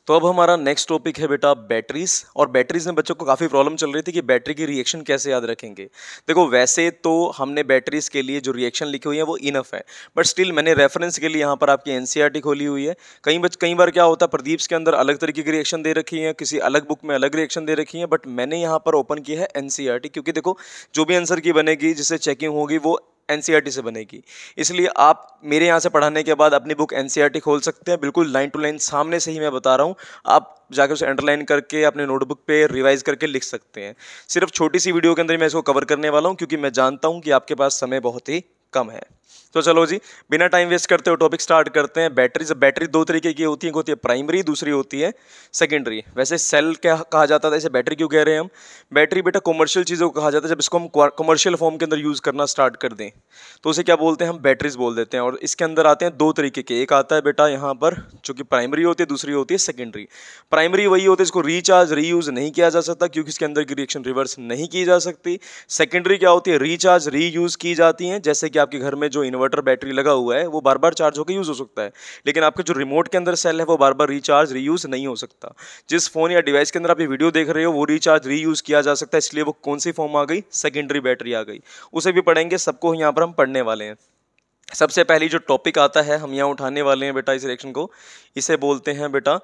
तो अब हमारा नेक्स्ट टॉपिक है बेटा बैटरीज। और बैटरीज में बच्चों को काफ़ी प्रॉब्लम चल रही थी कि बैटरी की रिएक्शन कैसे याद रखेंगे। देखो वैसे तो हमने बैटरीज के लिए जो रिएक्शन लिखी हुई है वो इनफ है, बट स्टिल मैंने रेफरेंस के लिए यहाँ पर आपकी एनसीईआरटी खोली हुई है। कई बार क्या होता है, प्रदीप्स के अंदर अलग तरीके की रिएक्शन दे रखी है, किसी अलग बुक में अलग रिएक्शन दे रखी है, बट मैंने यहाँ पर ओपन की है एनसीईआरटी, क्योंकि देखो जो भी आंसर की बनेगी जिससे चेकिंग होगी वो एनसीईआरटी से बनेगी। इसलिए आप मेरे यहाँ से पढ़ाने के बाद अपनी बुक एनसीईआरटी खोल सकते हैं, बिल्कुल लाइन टू लाइन सामने से ही मैं बता रहा हूँ। आप जाकर उसे अंडरलाइन करके अपने नोटबुक पे रिवाइज करके लिख सकते हैं। सिर्फ छोटी सी वीडियो के अंदर मैं इसको कवर करने वाला हूँ, क्योंकि मैं जानता हूँ कि आपके पास समय बहुत ही कम है। तो चलो जी, बिना टाइम वेस्ट करते हुए टॉपिक स्टार्ट करते हैं। बैटरी दो तरीके की होती है, एक होती है प्राइमरी, दूसरी होती है सेकेंडरी। वैसे सेल क्या कहा जाता था, इसे बैटरी क्यों कह रहे हैं हम? बैटरी बेटा कॉमर्शियल चीज़ों को कहा जाता है, जब इसको हम कॉमर्शियल फॉर्म के अंदर यूज़ करना स्टार्ट कर दें तो उसे क्या बोलते हैं, हम बैटरीज बोल देते हैं। और इसके अंदर आते हैं दो तरीके के, एक आता है बेटा यहाँ पर जो कि प्राइमरी होती है, दूसरी होती है सेकेंडरी। प्राइमरी वही होती है इसको रीचार्ज रीयूज नहीं किया जा सकता, क्योंकि इसके अंदर की रिएक्शन रिवर्स नहीं की जा सकती। सेकेंडरी क्या होती है, रीचार्ज रीयूज की जाती हैं। जैसे कि आपके घर में जो इन्वर्टर बैटरी लगा हुआ है वो बार बार चार्ज होकर यूज हो सकता है, लेकिन आपके जो रिमोट के अंदर सेल है वो बार बार रिचार्ज रीयूज नहीं हो सकता। जिस फोन या डिवाइस के अंदर आप ये वीडियो देख रहे हो वो रिचार्ज रीयूज किया जा सकता है, इसलिए वो कौन सी फॉर्म आ गई, सेकेंडरी बैटरी आ गई। उसे भी पढ़ेंगे, सबको यहाँ पर हम पढ़ने वाले हैं। सबसे पहली जो टॉपिक आता है हम यहाँ उठाने वाले हैं बेटा इस रिएक्शन को, इसे बोलते हैं बेटा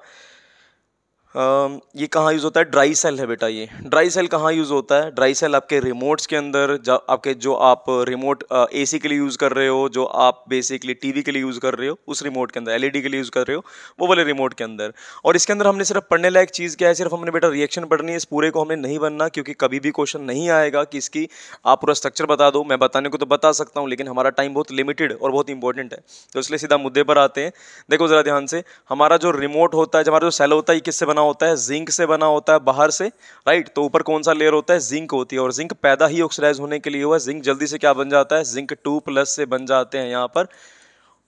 ये कहाँ यूज़ होता है, ड्राई सेल है बेटा। ये ड्राई सेल कहाँ यूज़ होता है? ड्राई सेल आपके रिमोट्स के अंदर, आपके जो आप रिमोट एसी के लिए यूज़ कर रहे हो, जो आप बेसिकली टीवी के लिए यूज़ कर रहे हो उस रिमोट के अंदर, एलईडी के लिए यूज़ कर रहे हो वो वाले रिमोट के अंदर। और इसके अंदर हमने सिर्फ पढ़ने लायक चीज़ क्या है, सिर्फ हमने बेटा रिएक्शन पढ़नी है, इस पूरे को हमने नहीं बनना, क्योंकि कभी भी क्वेश्चन नहीं आएगा कि इसकी आप पूरा स्ट्रक्चर बता दो। मैं बताने को तो बता सकता हूँ, लेकिन हमारा टाइम बहुत लिमिटेड और बहुत इंपॉर्टेंट है, तो इसलिए सीधा मुद्दे पर आते हैं। देखो जरा ध्यान से, हमारा जो रिमोट होता है, हमारा जो सेल होता है, ये किससे बना होता है, जिंक से बना होता है बाहर से, राइट। तो ऊपर कौन सा लेयर होता है, जिंक होती है, और जिंक पैदा ही ऑक्सीडाइज होने के लिए हुआ। जिंक जल्दी से क्या बन जाता है, जिंक 2+ से बन जाते हैं यहाँ पर,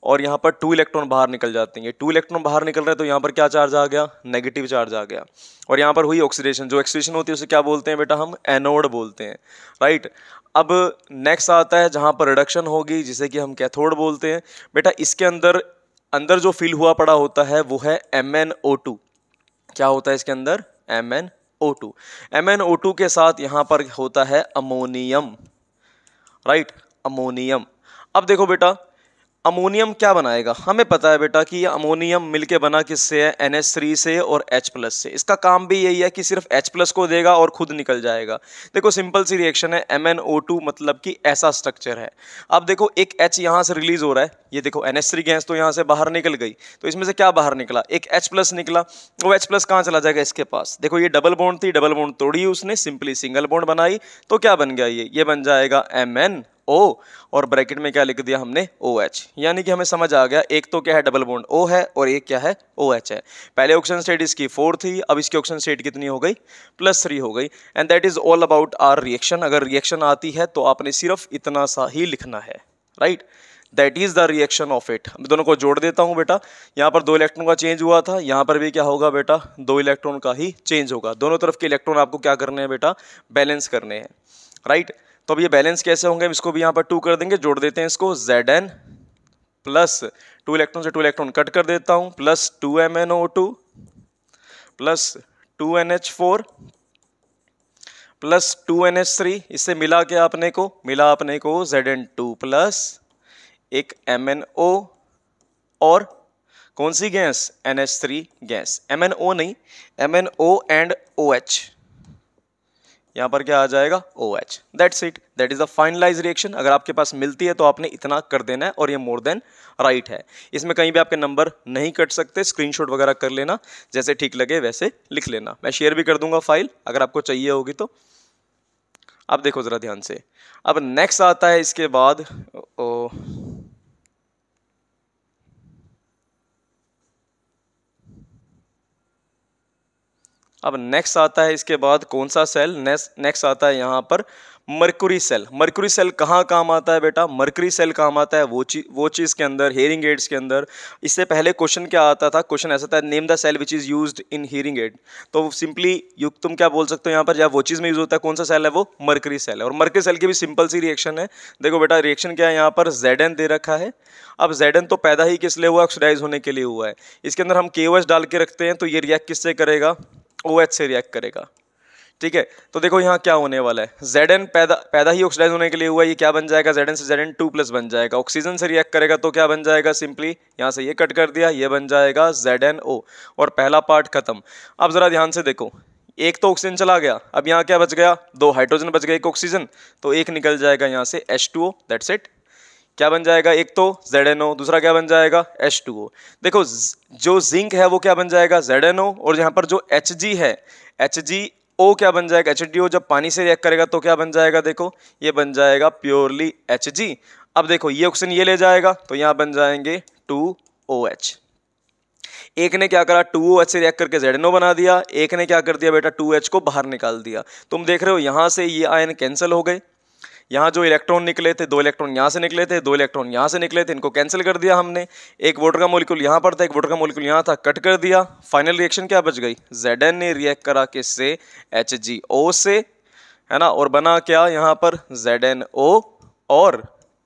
और यहाँ पर 2 इलेक्ट्रॉन बाहर निकल जाते हैं। ये 2 इलेक्ट्रॉन बाहर निकल रहे हैं तो यहाँ पर क्या चार्ज आ गया, नेगेटिव चार्ज आ गया, और यहाँ पर हुई ऑक्सीडेशन। जो ऑक्सीडेशन होती है उसे क्या बोलते हैं बेटा, हम एनोड बोलते हैं, राइट। अब नेक्स्ट आता है जहाँ पर रिडक्शन होगी, जिसे कि हम कैथोड बोलते हैं। बेटा इसके अंदर अंदर जो फिल हुआ पड़ा होता है वो है MnO2। क्या होता है इसके अंदर, MnO2। MnO2 के साथ यहाँ पर होता है अमोनियम, राइट, अमोनियम। अब देखो बेटा अमोनियम क्या बनाएगा, हमें पता है बेटा कि ये अमोनियम मिलके बना किससे है, NH3 से और H+ से। इसका काम भी यही है कि सिर्फ H+ को देगा और खुद निकल जाएगा। देखो सिंपल सी रिएक्शन है, MnO2 मतलब कि ऐसा स्ट्रक्चर है। अब देखो एक H यहाँ से रिलीज हो रहा है, ये देखो NH3 गैस तो यहाँ से बाहर निकल गई, तो इसमें से क्या बाहर निकला, एक H+ निकला। वो H+ कहाँ चला जाएगा, इसके पास। देखो ये डबल बॉन्ड थी, डबल बॉन्ड तोड़ी उसने, सिंपली सिंगल बॉन्ड बनाई, तो क्या बन गया, ये बन जाएगा MnO, और ब्रैकेट में क्या लिख दिया हमने, OH। यानी कि हमें समझ आ गया, एक तो क्या है डबल बॉन्ड O है और एक क्या है OH है। पहले ऑक्सीजन स्टेट इसकी 4 थी, अब इसकी ऑक्सीजन स्टेट कितनी हो गई, +3 हो गई। And that is all about our reaction. अगर रिएक्शन आती है तो आपने सिर्फ इतना सा ही लिखना है, right. That is the reaction of it. दोनों को जोड़ देता हूं बेटा, यहाँ पर 2 इलेक्ट्रॉन का चेंज हुआ था, यहाँ पर भी क्या होगा बेटा, 2 इलेक्ट्रॉन का ही चेंज होगा। दोनों तरफ के इलेक्ट्रॉन आपको क्या करने हैं बेटा, बैलेंस करने हैं, राइट। तो अब ये बैलेंस कैसे होंगे, इसको भी यहाँ पर 2 कर देंगे, जोड़ देते हैं इसको, Zn प्लस 2 इलेक्ट्रॉन से 2 इलेक्ट्रॉन कट कर देता हूँ, plus 2MnO2 plus 2NH4 plus 2NH3। इससे मिला क्या अपने को, मिला अपने को Zn2 प्लस एक MnO और कौन सी गैस, NH3 गैस। MnO नहीं, MnO एंड OH, यहाँ पर क्या आ जाएगा, OH। That's it, that is the finalize reaction. अगर आपके पास मिलती है तो आपने इतना कर देना है, और ये मोर देन राइट है। इसमें कहीं भी आपके नंबर नहीं कट सकते, स्क्रीनशॉट वगैरह कर लेना, जैसे ठीक लगे वैसे लिख लेना। मैं शेयर भी कर दूंगा फाइल अगर आपको चाहिए होगी तो। अब देखो जरा ध्यान से, अब नेक्स्ट आता है इसके बाद अब नेक्स्ट आता है इसके बाद कौन सा सेल, नेक्स्ट आता है यहाँ पर मर्क्यूरी सेल। मर्क्यूरी सेल कहाँ काम आता है बेटा, मर्क्यूरी सेल काम आता है वो चीज़ के अंदर, हेयरिंग एड्स के अंदर। इससे पहले क्वेश्चन क्या आता था, क्वेश्चन ऐसा था name the cell which is used in hearing aid. तो सिंपली तुम क्या बोल सकते हो यहाँ पर, जब वो चीज़ में यूज होता है कौन सा सेल है, वो मर्क्यूरी सेल है। और मर्क्यूरी सेल की भी सिंपल सी रिएक्शन है। देखो बेटा रिएक्शन क्या है, यहाँ पर Zn दे रखा है। अब Zn तो पैदा ही किस लिए हुआ, ऑक्सीडाइज होने के लिए हुआ है। इसके अंदर हम KOH डाल के रखते हैं तो ये रिएक्ट किससे करेगा, OH से रिएक्ट करेगा। ठीक है, तो देखो यहाँ क्या होने वाला है, Zn पैदा ही ऑक्सीडाइज होने के लिए हुआ है, ये क्या बन जाएगा, Zn से Zn2+ बन जाएगा। ऑक्सीजन से रिएक्ट करेगा तो क्या बन जाएगा, सिंपली यहाँ से ये कट कर दिया, ये बन जाएगा ZnO और पहला पार्ट खत्म। अब जरा ध्यान से देखो, एक तो ऑक्सीजन चला गया, अब यहाँ क्या बच गया, 2 हाइड्रोजन बच गए, 1 ऑक्सीजन, तो एक निकल जाएगा यहाँ से H2O, दैट्स इट। क्या बन जाएगा, एक तो ZnO, दूसरा क्या बन जाएगा H2O। देखो जो जिंक है वो क्या बन जाएगा ZnO, और यहाँ पर जो Hg है HgO क्या बन जाएगा HDO। जब पानी से रिएक्ट करेगा तो क्या बन जाएगा, देखो ये बन जाएगा प्योरली Hg। अब देखो ये ऑक्सीजन ये ले जाएगा तो यहाँ बन जाएंगे 2OH। एक ने क्या करा, 2OH से रिएक्ट करके ZnO बना दिया, एक ने क्या कर दिया बेटा 2H को बाहर निकाल दिया। तुम देख रहे हो यहाँ से ये आयन कैंसिल हो गए, यहाँ जो इलेक्ट्रॉन निकले थे, 2 इलेक्ट्रॉन यहाँ से निकले थे, 2 इलेक्ट्रॉन यहाँ से निकले थे, इनको कैंसिल कर दिया हमने। एक वाटर का मॉलिक्यूल यहाँ पर था, एक वाटर का मॉलिक्यूल यहाँ था, कट कर दिया। फाइनल रिएक्शन क्या बच गई, Zn ने रिएक्ट करा किससे, HgO से, है ना, और बना क्या यहाँ पर ZnO और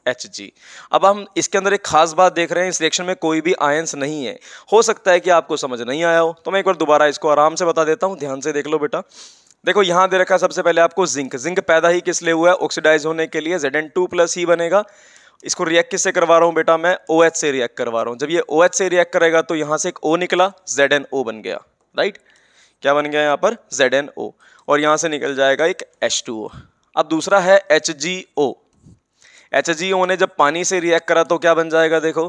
Hg। अब हम इसके अंदर एक खास बात देख रहे हैं, इस रिएक्शन में कोई भी आयंस नहीं है। हो सकता है कि आपको समझ नहीं आया हो, तो मैं एक बार दोबारा इसको आराम से बता देता हूँ, ध्यान से देख लो बेटा। देखो यहाँ दे रखा है सबसे पहले आपको जिंक पैदा ही किस लिए हुआ है, ऑक्सीडाइज होने के लिए, Zn2+ ही बनेगा। इसको रिएक्ट किससे करवा रहा हूँ बेटा, मैं OH से रिएक्ट करवा रहा हूँ। जब ये OH से रिएक्ट करेगा तो यहाँ से एक O निकला, ZnO बन गया, राइट। क्या बन गया यहाँ पर, ZnO, और यहाँ से निकल जाएगा एक H2O। अब दूसरा है HgO ने जब पानी से रिएक्ट करा तो क्या बन जाएगा, देखो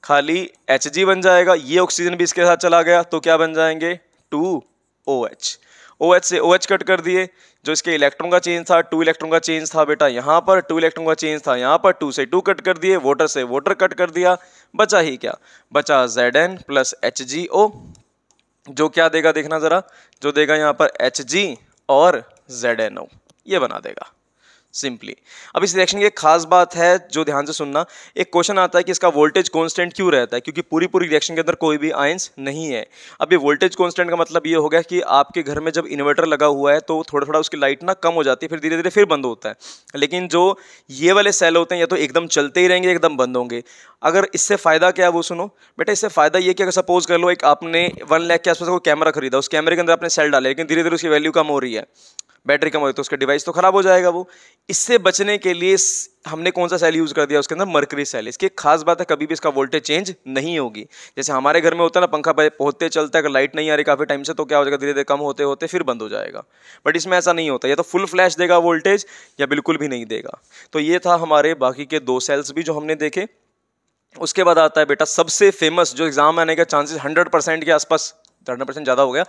खाली Hg बन जाएगा। ये ऑक्सीजन भी इसके साथ चला गया तो क्या बन जाएंगे 2OH। OH से OH कट कर दिए, जो इसके इलेक्ट्रॉन का चेंज था, 2 इलेक्ट्रॉन का चेंज था बेटा यहाँ पर, 2 इलेक्ट्रॉन का चेंज था यहाँ पर, 2 से 2 कट कर दिए, वाटर से वाटर कट कर दिया, बचा ही क्या, बचा Zn प्लस HgO। जो क्या देगा देखना जरा, जो देगा यहाँ पर Hg और ZnO, ये बना देगा सिंपली। अब इस रिएक्शन की एक खास बात है जो ध्यान से सुनना, एक क्वेश्चन आता है कि इसका वोल्टेज कांस्टेंट क्यों रहता है, क्योंकि पूरी रिएक्शन के अंदर कोई भी आयंस नहीं है। अब ये वोल्टेज कांस्टेंट का मतलब ये हो गया कि आपके घर में जब इन्वर्टर लगा हुआ है तो थोड़ा थोड़ा उसकी लाइट ना कम हो जाती है, फिर धीरे धीरे फिर बंद होता है। लेकिन जो ये वाले सेल होते हैं या तो एकदम चलते ही रहेंगे, एकदम बंद होंगे। अगर इससे फायदा क्या है वो सुनो बेटा, इससे फायदा ये कि अगर सपोज कर लो एक आपने 1 लाख के आसपास कोई कैमरा खरीदा, उस कैमरे के अंदर आपने सेल डाले, लेकिन धीरे धीरे उसकी वैल्यू कम हो रही है, बैटरी कम हो रही है, तो उसका डिवाइस तो खराब हो जाएगा वो। इससे बचने के लिए हमने कौन सा सेल यूज कर दिया, उसके अंदर मर्करी सेल। इसकी एक खास बात है, कभी भी इसका वोल्टेज चेंज नहीं होगी। जैसे हमारे घर में होता है ना, पंखा पहुंचते चलता है, अगर लाइट नहीं आ रही काफी टाइम से तो क्या हो जाएगा, धीरे धीरे कम होते होते फिर बंद हो जाएगा। बट इसमें ऐसा नहीं होता, या तो फुल फ्लैश देगा वोल्टेज या बिल्कुल भी नहीं देगा। तो ये था हमारे बाकी के 2 सेल्स भी जो हमने देखे। उसके बाद आता है बेटा सबसे फेमस, जो एग्जाम आने का चांसेस 100% के आसपास, 100% ज़्यादा हो गया,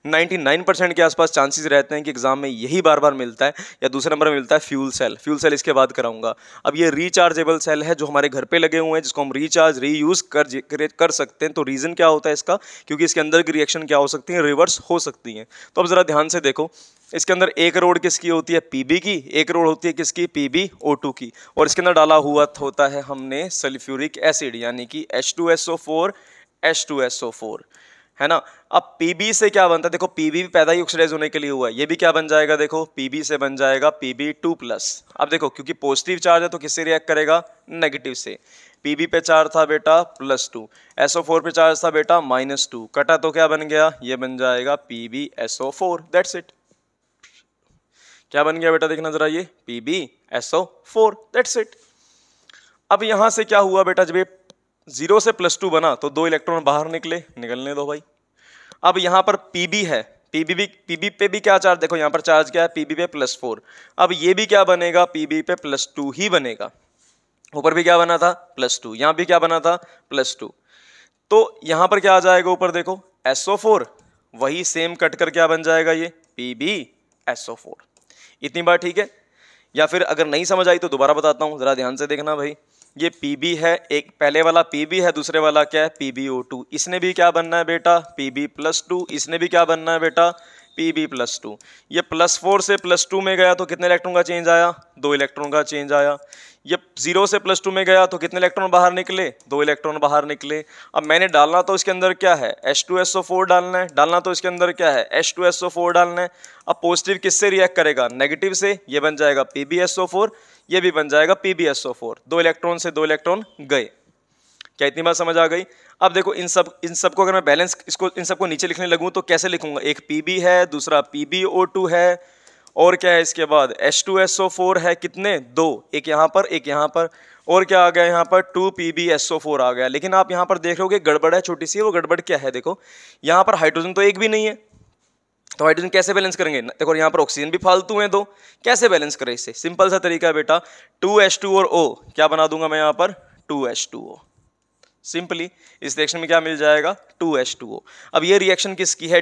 99% के आसपास चांसेस रहते हैं कि एग्जाम में यही बार बार मिलता है, या दूसरे नंबर में मिलता है फ्यूल सेल। फ्यूल सेल इसके बाद कराऊंगा। अब ये रिचार्जेबल सेल है जो हमारे घर पे लगे हुए हैं, जिसको हम रिचार्ज रीयूज कर सकते हैं। तो रीज़न क्या होता है इसका, क्योंकि इसके अंदर की रिएक्शन क्या हो सकती है, रिवर्स हो सकती हैं। तो अब ज़रा ध्यान से देखो, इसके अंदर एक रोड किसकी होती है, Pb की, एक रोड होती है किसकी, PbO2 की, और इसके अंदर डाला हुआ होता है हमने सल्फ्यूरिक एसिड, यानी कि H2SO4 H2SO4, है ना। अब Pb से क्या बनता है, देखो Pb भी पैदा ही ऑक्सीडाइज होने के लिए हुआ है, ये भी क्या बन जाएगा, देखो Pb से बन जाएगा Pb2+। अब देखो क्योंकि पॉजिटिव चार्ज है तो किससे रिएक्ट करेगा, नेगेटिव से। Pb पे चार्ज था बेटा +2, SO4 पे चार्ज था बेटा -2, कटा तो क्या बन गया, ये बन जाएगा PbSO4, दैट्स इट। क्या बन गया बेटा, देखना जरा, ये PbSO4, दैट्स इट। अब यहां से क्या हुआ बेटा, जब ये 0 से +2 बना तो 2 इलेक्ट्रॉन बाहर निकलने दो भाई। अब यहाँ पर Pb है, Pb पे भी क्या चार्ज, देखो यहाँ पर चार्ज क्या है, Pb पे +4। अब ये भी क्या बनेगा, Pb पे +2 ही बनेगा। ऊपर भी क्या बना था, +2, यहाँ भी क्या बना था, +2। तो यहाँ पर क्या आ जाएगा ऊपर, देखो SO4, वही सेम कट कर क्या बन जाएगा, ये PbSO4। इतनी बात ठीक है। या फिर अगर नहीं समझ आई तो दोबारा बताता हूँ, जरा ध्यान से देखना भाई। ये Pb है, एक पहले वाला Pb है, दूसरे वाला क्या है, PbO2। इसने भी क्या बनना है बेटा, Pb+2। इसने भी क्या बनना है बेटा, Pb+2। ये +4 से +2 में गया तो कितने इलेक्ट्रॉन का चेंज आया? 2 इलेक्ट्रॉन का चेंज आया। ये 0 से +2 में गया तो कितने इलेक्ट्रॉन बाहर निकले? 2 इलेक्ट्रॉन बाहर निकले। अब मैंने डालना तो इसके अंदर क्या है? H2SO4 डालना है। डालना तो इसके अंदर क्या है? H2SO4 डालना है। अब पॉजिटिव किससे रिएक्ट करेगा? नेगेटिव से। ये बन जाएगा PbSO4, ये भी बन जाएगा PbSO4। 2 इलेक्ट्रॉन से 2 इलेक्ट्रॉन गए। क्या इतनी बात समझ आ गई? अब देखो इन सब को अगर मैं बैलेंस इसको इन सबको नीचे लिखने लगूं तो कैसे लिखूंगा? एक Pb है, दूसरा PbO2 है, और क्या है इसके बाद? H2SO4 है, कितने? 2, एक यहाँ पर एक यहाँ पर, और क्या आ गया यहाँ पर? 2PbSO4 आ गया। लेकिन आप यहाँ पर देख रहे हो कि गड़बड़ है छोटी सी। वो गड़बड़ क्या है? देखो यहाँ पर हाइड्रोजन तो एक भी नहीं है, तो हाइड्रोजन कैसे बैलेंस करेंगे? देखो यहाँ पर ऑक्सीजन भी फालतू है 2, कैसे बैलेंस करें इससे? सिंपल सा तरीका है बेटा, 2H2 और O क्या बना दूंगा मैं यहाँ पर? 2H2O। सिंपली इस रिएक्शन में क्या मिल जाएगा? 2H2O। अब ये रिएक्शन किसकी है?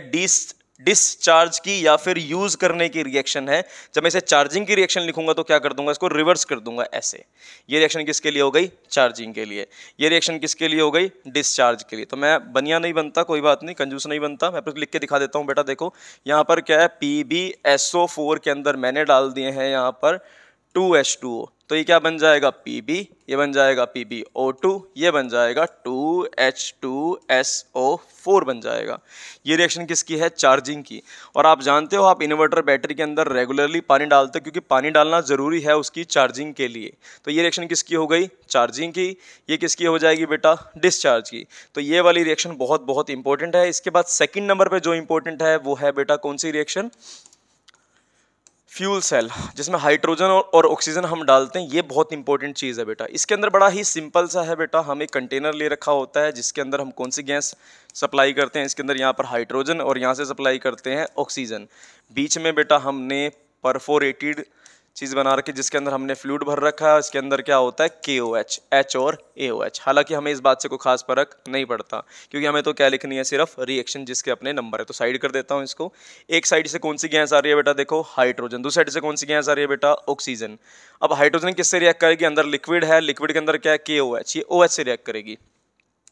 डिसचार्ज की या फिर यूज करने की रिएक्शन है। जब मैं इसे चार्जिंग की रिएक्शन लिखूंगा तो क्या कर दूंगा? इसको रिवर्स कर दूंगा ऐसे। ये रिएक्शन किसके लिए हो गई? चार्जिंग के लिए। ये रिएक्शन किसके लिए हो गई? डिस्चार्ज के लिए। तो मैं बनिया नहीं बनता, कोई बात नहीं, कंजूस नहीं बनता, मैं आपको लिख के दिखा देता हूं बेटा। देखो यहाँ पर क्या है? PbSO4 के अंदर मैंने डाल दिए हैं यहाँ पर 2H2O, तो ये क्या बन जाएगा? Pb, ये बन जाएगा PbO2, ये बन जाएगा 2H2SO4 बन जाएगा। ये रिएक्शन किसकी है? चार्जिंग की। और आप जानते हो आप इन्वर्टर बैटरी के अंदर रेगुलरली पानी डालते हो क्योंकि पानी डालना जरूरी है उसकी चार्जिंग के लिए। तो ये रिएक्शन किसकी हो गई? चार्जिंग की। ये किसकी हो जाएगी बेटा? डिस्चार्ज की। तो ये वाली रिएक्शन बहुत बहुत इंपॉर्टेंट है। इसके बाद सेकंड नंबर पे जो इंपॉर्टेंट है वो है बेटा कौन सी रिएक्शन? फ्यूल सेल, जिसमें हाइड्रोजन और ऑक्सीजन हम डालते हैं। ये बहुत इंपॉर्टेंट चीज़ है बेटा। इसके अंदर बड़ा ही सिंपल सा है बेटा, हम एक कंटेनर ले रखा होता है जिसके अंदर हम कौन सी गैस सप्लाई करते हैं? इसके अंदर यहाँ पर हाइड्रोजन और यहाँ से सप्लाई करते हैं ऑक्सीजन। बीच में बेटा हमने परफोरेटेड चीज़ बना रखी जिसके अंदर हमने फ्लूइड भर रखा है। इसके अंदर क्या होता है? KOH, H और AOH। हालांकि हमें इस बात से कोई खास फर्क नहीं पड़ता क्योंकि हमें तो क्या लिखनी है? सिर्फ रिएक्शन जिसके अपने नंबर है। तो साइड कर देता हूँ इसको। एक साइड से कौन सी गैस आ रही है बेटा? देखो हाइड्रोजन। दूसरी साइड से कौन सी गैस आ रही है बेटा? ऑक्सीजन। अब हाइड्रोजन किससे रिएक्ट करेगी? अंदर लिक्विड है, लिक्विड के अंदर क्या है? KOH, ये OH से रिएक्ट करेगी।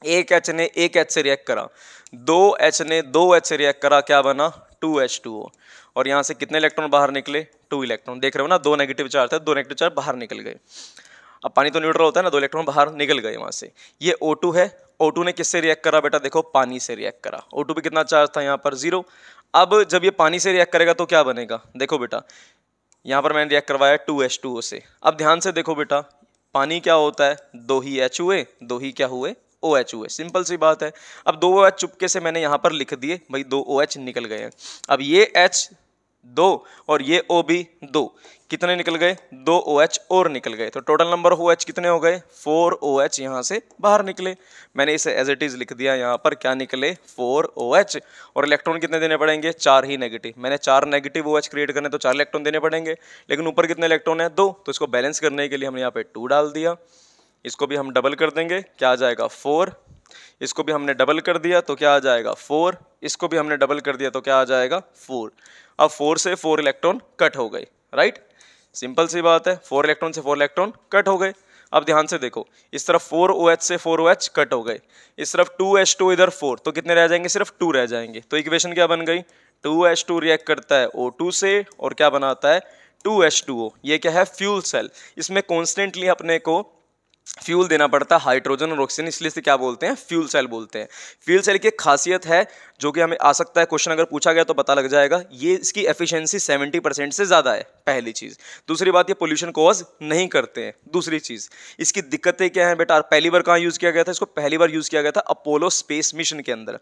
एक H ने एक H से रिएक्ट करा, 2H ने 2H से रिएक्ट करा, क्या बना? 2H2O। और यहाँ से कितने इलेक्ट्रॉन बाहर निकले? 2 इलेक्ट्रॉन। देख रहे हो ना, 2 नेगेटिव चार्ज था, 2 नेगेटिव चार्ज बाहर निकल गए। अब पानी तो न्यूट्रल होता है ना, 2 इलेक्ट्रॉन बाहर निकल गए वहां से। ये O2 है, O2 ने किससे रिएक्ट करा बेटा? देखो पानी से रिएक्ट करा। O2 पे कितना चार्ज था? यहाँ पर 0। अब जब ये पानी से रिएक्ट करेगा तो क्या बनेगा? देखो बेटा यहाँ पर मैंने रिएक्ट करवाया 2H2O से। अब ध्यान से देखो बेटा, पानी क्या होता है? 2 ही H हुए, 2 ही क्या हुए? OH हुए। सिंपल सी बात है। अब 2 OH चुपके से मैंने यहाँ पर लिख दिए भाई, 2 OH निकल गए हैं। अब ये H 2 और ये O भी 2, कितने निकल गए? 2 OH और निकल गए। तो टोटल नंबर ऑफ OH कितने हो गए? 4 OH यहाँ से बाहर निकले। मैंने इसे एज इट इज लिख दिया यहाँ पर, क्या निकले? 4 OH। और इलेक्ट्रॉन कितने देने पड़ेंगे? 4 ही नेगेटिव। मैंने 4 नेगेटिव OH क्रिएट करने तो 4 इलेक्ट्रॉन देने पड़ेंगे, लेकिन ऊपर कितने इलेक्ट्रॉन है? 2। तो इसको बैलेंस करने के लिए हमने यहाँ पे 2 डाल दिया। इसको भी हम डबल कर देंगे, क्या आ जाएगा? 4। इसको भी हमने डबल कर दिया तो क्या आ जाएगा? 4। इसको भी हमने डबल कर दिया तो क्या आ जाएगा? 4। अब 4 से 4 इलेक्ट्रॉन कट हो गए, राइट? सिंपल सी बात है, 4 इलेक्ट्रॉन से 4 इलेक्ट्रॉन कट हो गए। अब ध्यान से देखो, इस तरफ 4 OH से 4 OH कट हो गए, इस तरफ 2H2 इधर 4, तो कितने रह जाएंगे? सिर्फ 2 रह जाएंगे। तो इक्वेशन क्या बन गई? 2H2 रिएक्ट करता है O2 से और क्या बनाता है? 2H2O। ये क्या है? Fuel cell. इसमें कॉन्स्टेंटली अपने को फ्यूल देना पड़ता है, हाइड्रोजन और ऑक्सीजन, इसलिए से क्या बोलते हैं? फ्यूल सेल बोलते हैं। फ्यूल सेल की एक खासियत है जो कि हमें आ सकता है, क्वेश्चन अगर पूछा गया तो पता लग जाएगा, ये इसकी एफिशिएंसी 70% से ज़्यादा है, पहली चीज़। दूसरी बात, ये पोल्यूशन कॉज नहीं करते हैं। दूसरी चीज़, इसकी दिक्कतें क्या हैं बेटा? पहली बार कहाँ यूज़ किया गया था इसको? पहली बार यूज़ किया गया था अपोलो स्पेस मिशन के अंदर।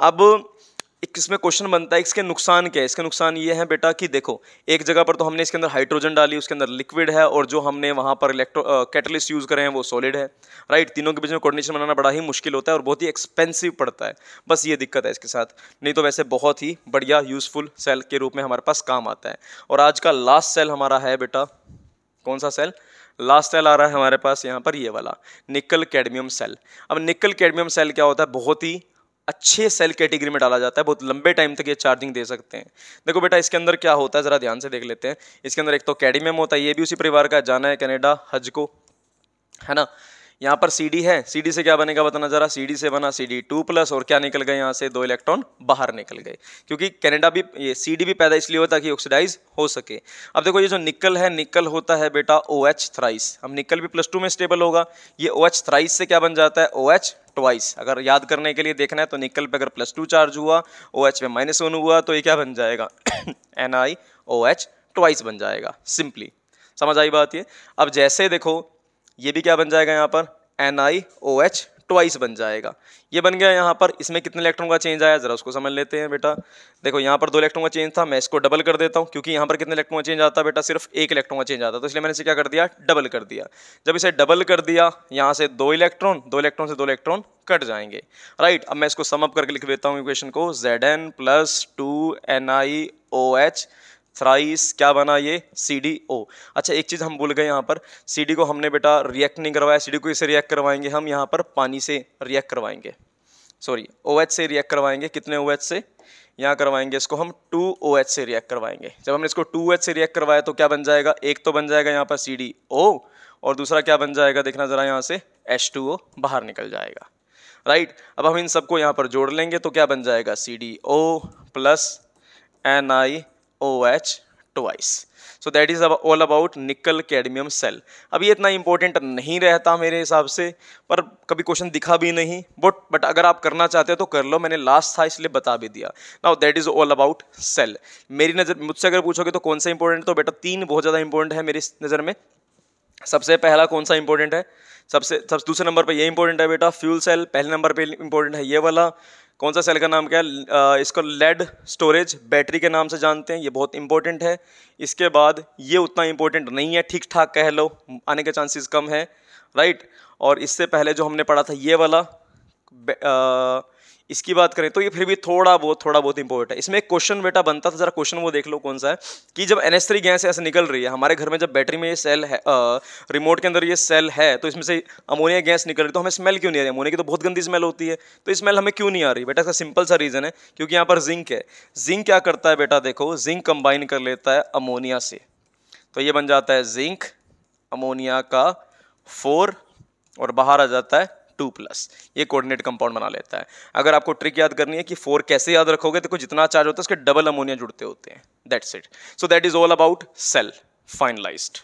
अब एक इसमें क्वेश्चन बनता है, इसके नुकसान क्या है? इसके नुकसान ये है बेटा कि देखो, एक जगह पर तो हमने इसके अंदर हाइड्रोजन डाली, उसके अंदर लिक्विड है, और जो हमने वहाँ पर कैटलिस्ट यूज़ करे हैं वो सॉलिड है, राइट? तीनों के बीच में कोऑर्डिनेशन बनाना बड़ा ही मुश्किल होता है और बहुत ही एक्सपेंसिव पड़ता है। बस ये दिक्कत है इसके साथ, नहीं तो वैसे बहुत ही बढ़िया यूज़फुल सेल के रूप में हमारे पास काम आता है। और आज का लास्ट सेल हमारा है बेटा, कौन सा सेल? लास्ट सेल आ रहा है हमारे पास यहाँ पर, ये वाला निकल कैडमियम सेल। अब निकल कैडमियम सेल क्या होता है? बहुत ही अच्छे सेल कैटेगरी में डाला जाता है, बहुत लंबे टाइम तक ये चार्जिंग दे सकते हैं। देखो बेटा, इसके अंदर क्या होता है जरा ध्यान से देख लेते हैं। इसके अंदर एक तो कैडमियम होता है, ये भी उसी परिवार का, जाना है कनाडा हज को, है ना? यहाँ पर CD है, CD से क्या बनेगा बताना जरा। CD से बना CD2+ और क्या निकल गए यहाँ से 2 इलेक्ट्रॉन बाहर निकल गए, क्योंकि कनाडा भी ये CD भी पैदा इसलिए होता है कि ऑक्सीडाइज हो सके। अब देखो ये जो निकल है, निकल होता है बेटा OH थ्राइस। अब निकल भी +2 में स्टेबल होगा, ये OH थ्राइस से क्या बन जाता है OH ट्वाइस। अगर याद करने के लिए देखना है तो निकल पे अगर +2 चार्ज हुआ, OH पे -1 हुआ तो ये क्या बन जाएगा NiOH ट्वाइस बन जाएगा। सिंपली समझ आई बात ये। अब जैसे देखो ये भी क्या बन जाएगा यहाँ पर NiOH ट्वाइस बन जाएगा। ये बन गया यहाँ पर। इसमें कितने इलेक्ट्रॉन का चेंज आया जरा उसको समझ लेते हैं बेटा। देखो यहाँ पर 2 इलेक्ट्रॉन का चेंज था, मैं इसको डबल कर देता हूँ, क्योंकि यहाँ पर कितने इलेक्ट्रॉन का चेंज आता है बेटा, सिर्फ 1 इलेक्ट्रॉन का चेंज आता है, तो इसलिए मैंने इसे क्या कर दिया, डबल कर दिया। जब इसे डबल कर दिया यहाँ से 2 इलेक्ट्रॉन से 2 इलेक्ट्रॉन कट जाएंगे, राइट। अब मैं इसको सम अप करके लिख देता हूँ इक्वेशन को, Zn + 2 NiOH थ्राइस क्या बना ये CdO। अच्छा एक चीज़ हम भूल गए यहाँ पर, CD को हमने बेटा रिएक्ट नहीं करवाया, CD को इसे रिएक्ट करवाएंगे हम यहाँ पर पानी से रिएक्ट करवाएंगे, सॉरी OH से रिएक्ट करवाएंगे। कितने OH से, यहाँ करवाएंगे इसको हम 2OH से रिएक्ट करवाएंगे। जब हमने इसको 2OH से रिएक्ट करवाया तो क्या बन जाएगा, एक तो बन जाएगा यहाँ पर CdO और दूसरा क्या बन जाएगा देखना ज़रा, यहाँ से H2O बाहर निकल जाएगा, राइट। अब हम इन सबको यहाँ पर जोड़ लेंगे तो क्या बन जाएगा CdO + NiOH twice. So that is all about nickel cadmium cell. अब ये इतना इंपॉर्टेंट नहीं रहता मेरे हिसाब से, पर कभी क्वेश्चन दिखा भी नहीं, बट अगर आप करना चाहते हो तो कर लो, मैंने लास्ट था इसलिए बता भी दिया। Now that is all about cell. मेरी नज़र, मुझसे अगर पूछोगे तो कौन सा इंपॉर्टेंट, तो बेटा 3 बहुत ज़्यादा इंपॉर्टेंट है मेरी नज़र में। सबसे पहला कौन सा इंपॉर्टेंट है, सबसे दूसरे नंबर पे ये इंपॉर्टेंट है बेटा फ्यूल सेल, पहले नंबर पे इंपॉर्टेंट है ये वाला। कौन सा सेल का नाम क्या है, इसको लेड स्टोरेज बैटरी के नाम से जानते हैं, ये बहुत इंपॉर्टेंट है। इसके बाद ये उतना इंपॉर्टेंट नहीं है, ठीक ठाक कह लो, आने के चांसेस कम है, राइट। और इससे पहले जो हमने पढ़ा था ये वाला, इसकी बात करें तो ये फिर भी थोड़ा बहुत इंपॉर्टेंट है। इसमें एक क्वेश्चन बेटा बनता था, जरा क्वेश्चन वो देख लो कौन सा है, कि जब NH3 गैस ऐसे निकल रही है हमारे घर में, जब बैटरी में ये सेल है, रिमोट के अंदर ये सेल है, तो इसमें से अमोनिया गैस निकल रही, तो हमें स्मेल क्यों नहीं आ रही, अमोनिया की तो बहुत गंदी स्मेल होती है, तो स्मेल हमें क्यों नहीं आ रही बेटा, इसका सिंपल सा रीज़न है, क्योंकि यहाँ पर जिंक है। जिंक क्या करता है बेटा, देखो जिंक कंबाइन कर लेता है अमोनिया से, तो ये बन जाता है जिंक अमोनिया का 4 और बाहर आ जाता है 2+, ये कोऑर्डिनेट कंपाउंड बना लेता है। अगर आपको ट्रिक याद करनी है कि 4 कैसे याद रखोगे, देखो जितना चार्ज होता है उसके डबल अमोनिया जुड़ते होते हैं, that's it. So that is all about cell finalised.